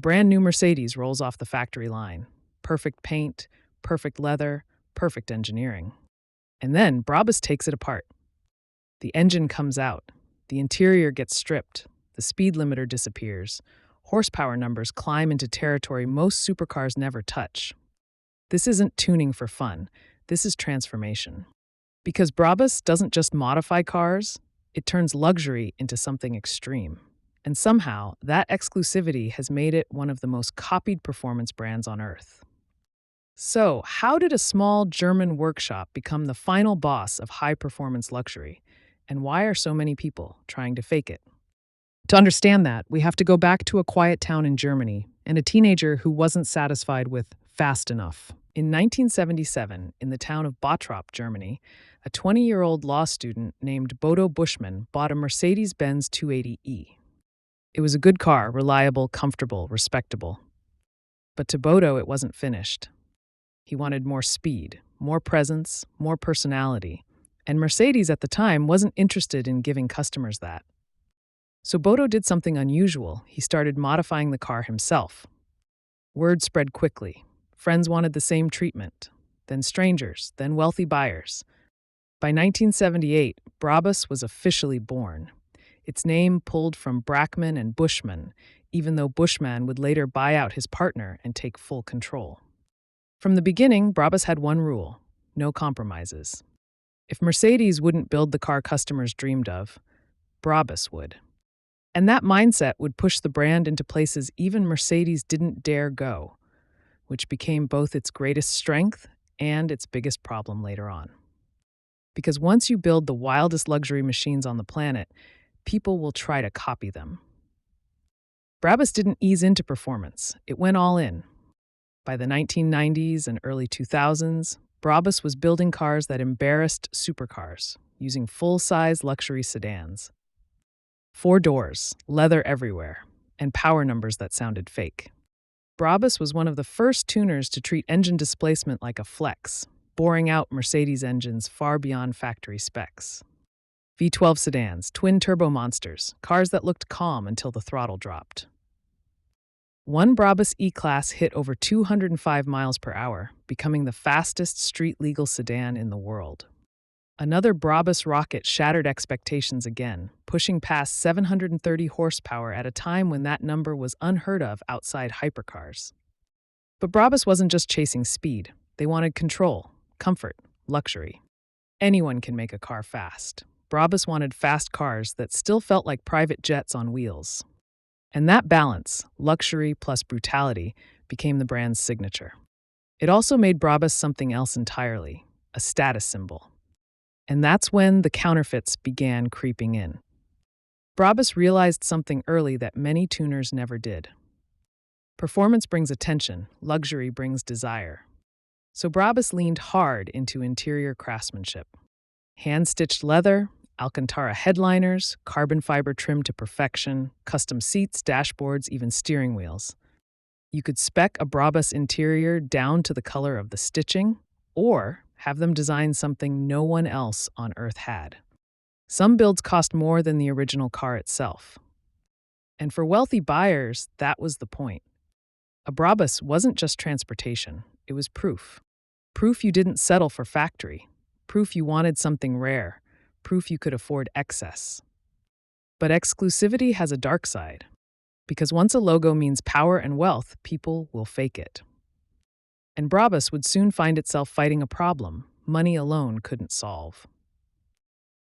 brand new Mercedes rolls off the factory line. Perfect paint, perfect leather, perfect engineering. And then Brabus takes it apart. The engine comes out. The interior gets stripped. The speed limiter disappears. Horsepower numbers climb into territory most supercars never touch. This isn't tuning for fun. This is transformation. Because Brabus doesn't just modify cars, it turns luxury into something extreme. And somehow, that exclusivity has made it one of the most copied performance brands on Earth. So, how did a small German workshop become the final boss of high-performance luxury? And why are so many people trying to fake it? To understand that, we have to go back to a quiet town in Germany and a teenager who wasn't satisfied with fast enough. In 1977, in the town of Bottrop, Germany, a 20-year-old law student named Bodo Buschmann bought a Mercedes-Benz 280e. It was a good car, reliable, comfortable, respectable. But to Bodo, it wasn't finished. He wanted more speed, more presence, more personality, and Mercedes at the time wasn't interested in giving customers that. So Bodo did something unusual. He started modifying the car himself. Word spread quickly. Friends wanted the same treatment, then strangers, then wealthy buyers. By 1978, Brabus was officially born. Its name pulled from Brackmann and Buschmann, even though Buschmann would later buy out his partner and take full control. From the beginning, Brabus had one rule: no compromises. If Mercedes wouldn't build the car customers dreamed of, Brabus would. And that mindset would push the brand into places even Mercedes didn't dare go, which became both its greatest strength and its biggest problem later on. Because once you build the wildest luxury machines on the planet, people will try to copy them. Brabus didn't ease into performance. It went all in. By the 1990s and early 2000s, Brabus was building cars that embarrassed supercars, using full-size luxury sedans. 4 doors, leather everywhere, and power numbers that sounded fake. Brabus was one of the first tuners to treat engine displacement like a flex, boring out Mercedes engines far beyond factory specs. V12 sedans, twin-turbo monsters, cars that looked calm until the throttle dropped. One Brabus E-Class hit over 205 miles per hour, becoming the fastest street-legal sedan in the world. Another Brabus rocket shattered expectations again, pushing past 730 horsepower at a time when that number was unheard of outside hypercars. But Brabus wasn't just chasing speed. They wanted control, comfort, luxury. Anyone can make a car fast. Brabus wanted fast cars that still felt like private jets on wheels. And that balance, luxury plus brutality, became the brand's signature. It also made Brabus something else entirely, a status symbol. And that's when the counterfeits began creeping in. Brabus realized something early that many tuners never did. Performance brings attention, luxury brings desire. So Brabus leaned hard into interior craftsmanship. Hand-stitched leather, Alcantara headliners, carbon fiber trim to perfection, custom seats, dashboards, even steering wheels. You could spec a Brabus interior down to the color of the stitching, or have them design something no one else on Earth had. Some builds cost more than the original car itself. And for wealthy buyers, that was the point. A Brabus wasn't just transportation, it was proof. Proof you didn't settle for factory. Proof you wanted something rare. Proof you could afford excess. But exclusivity has a dark side. Because once a logo means power and wealth, people will fake it. And Brabus would soon find itself fighting a problem money alone couldn't solve.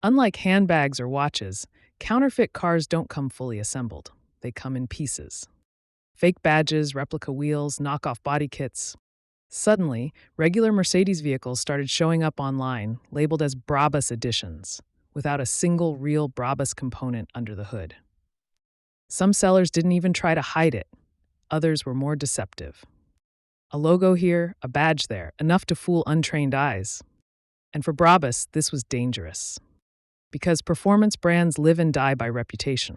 Unlike handbags or watches, counterfeit cars don't come fully assembled. They come in pieces. Fake badges, replica wheels, knockoff body kits. Suddenly, regular Mercedes vehicles started showing up online, labeled as Brabus editions, without a single real Brabus component under the hood. Some sellers didn't even try to hide it. Others were more deceptive. A logo here, a badge there, enough to fool untrained eyes. And for Brabus, this was dangerous. Because performance brands live and die by reputation.